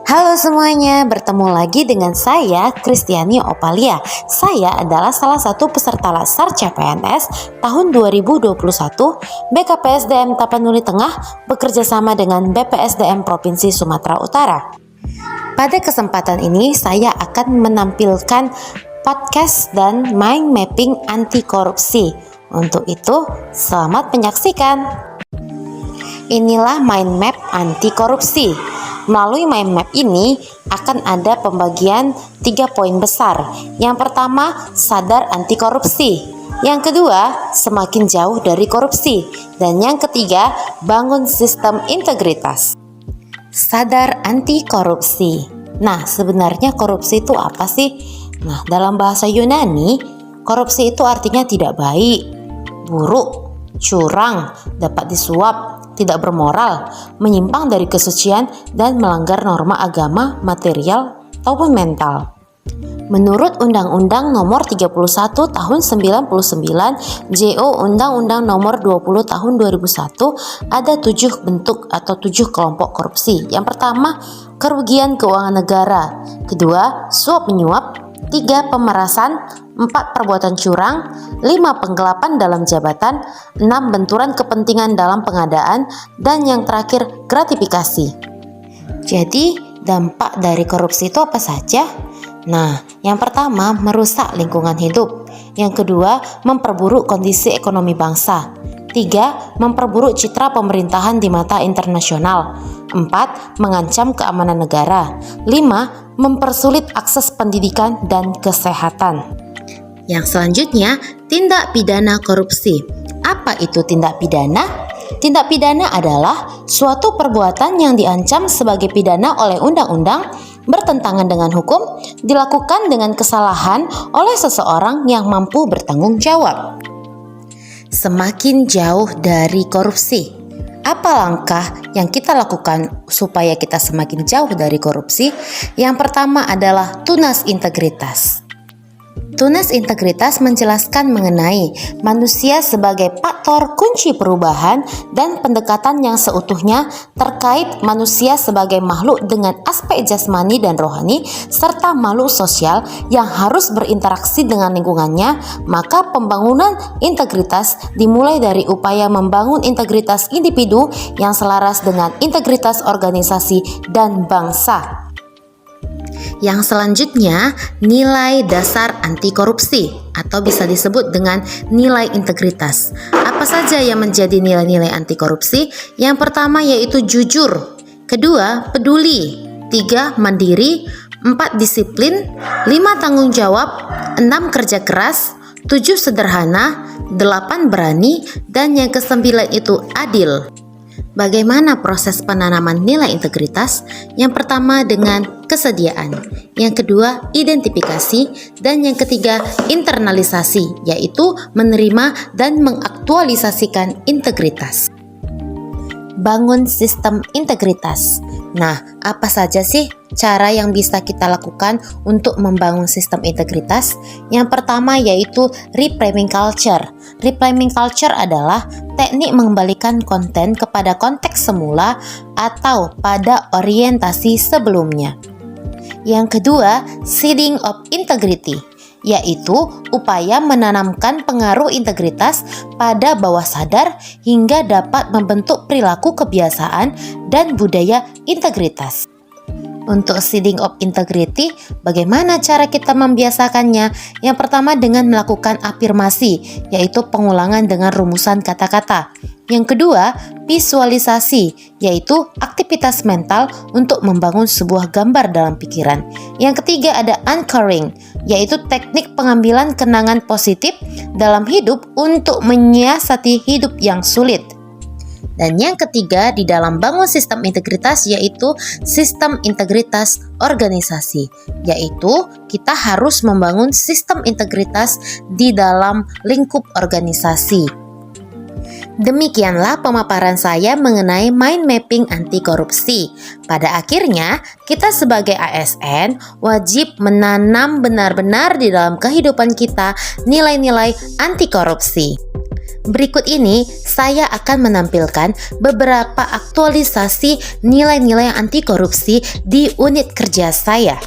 Halo semuanya, bertemu lagi dengan saya Kristiani Opalia. Saya adalah salah satu peserta Latsar CPNS tahun 2021 BKPSDM Tapanuli Tengah bekerjasama dengan BPSDM Provinsi Sumatera Utara. Pada kesempatan ini saya akan menampilkan podcast dan mind mapping anti korupsi. Untuk itu, selamat menyaksikan. Inilah mind map anti korupsi. Melalui mind map ini akan ada pembagian 3 poin besar. Yang pertama, sadar anti korupsi. Yang kedua, semakin jauh dari korupsi. Dan yang ketiga, bangun sistem integritas. Sadar anti korupsi. Nah, sebenarnya korupsi itu apa sih? Nah, dalam bahasa Yunani, korupsi itu artinya tidak baik, buruk, curang, dapat disuap, tidak bermoral, menyimpang dari kesucian, dan melanggar norma agama, material, ataupun mental. Menurut Undang-Undang Nomor 31 Tahun 99, JO Undang-Undang Nomor 20 Tahun 2001, ada 7 bentuk atau 7 kelompok korupsi. Yang pertama, kerugian keuangan negara. Kedua, suap menyuap. 3, pemerasan. 4, perbuatan curang. 5, penggelapan dalam jabatan. 6, benturan kepentingan dalam pengadaan. Dan yang terakhir, gratifikasi. Jadi, dampak dari korupsi itu apa saja? Nah, yang pertama, merusak lingkungan hidup. Yang kedua, memperburuk kondisi ekonomi bangsa. 3, memperburuk citra pemerintahan di mata internasional. 4, mengancam keamanan negara. 5, mempersulit akses pendidikan dan kesehatan. Yang selanjutnya, tindak pidana korupsi. Apa itu tindak pidana? Tindak pidana adalah suatu perbuatan yang diancam sebagai pidana oleh undang-undang, bertentangan dengan hukum, dilakukan dengan kesalahan oleh seseorang yang mampu bertanggung jawab. Semakin jauh dari korupsi. Apa langkah yang kita lakukan supaya kita semakin jauh dari korupsi? Yang pertama adalah tunas integritas. Tunas integritas menjelaskan mengenai manusia sebagai faktor kunci perubahan dan pendekatan yang seutuhnya terkait manusia sebagai makhluk dengan aspek jasmani dan rohani serta makhluk sosial yang harus berinteraksi dengan lingkungannya. Maka pembangunan integritas dimulai dari upaya membangun integritas individu yang selaras dengan integritas organisasi dan bangsa. Yang selanjutnya, nilai dasar anti korupsi atau bisa disebut dengan nilai integritas. Apa saja yang menjadi nilai-nilai anti korupsi? Yang pertama yaitu jujur, kedua peduli, 3 mandiri, 4 disiplin, 5 tanggung jawab, 6 kerja keras, 7 sederhana, 8 berani, dan yang ke-9 itu adil. Bagaimana proses penanaman nilai integritas? Yang pertama dengan kesediaan, yang kedua identifikasi, dan yang ketiga internalisasi, yaitu menerima dan mengaktualisasikan integritas. Bangun sistem integritas. Nah, apa saja sih cara yang bisa kita lakukan untuk membangun sistem integritas? Yang pertama yaitu reframing culture. Reframing culture adalah teknik mengembalikan konten kepada konteks semula atau pada orientasi sebelumnya. Yang kedua, seeding of integrity, yaitu upaya menanamkan pengaruh integritas pada bawah sadar hingga dapat membentuk perilaku kebiasaan dan budaya integritas. Untuk seeding of integrity, bagaimana cara kita membiasakannya? Yang pertama dengan melakukan afirmasi, yaitu pengulangan dengan rumusan kata-kata. Yang kedua, visualisasi, yaitu aktivitas mental untuk membangun sebuah gambar dalam pikiran. Yang ketiga ada anchoring, yaitu teknik pengambilan kenangan positif dalam hidup untuk menyiasati hidup yang sulit. Dan yang ketiga di dalam bangun sistem integritas yaitu sistem integritas organisasi, yaitu kita harus membangun sistem integritas di dalam lingkup organisasi. Demikianlah pemaparan saya mengenai mind mapping anti korupsi. Pada akhirnya, kita sebagai ASN wajib menanam benar-benar di dalam kehidupan kita nilai-nilai anti korupsi. Berikut ini saya akan menampilkan beberapa aktualisasi nilai-nilai anti korupsi di unit kerja saya.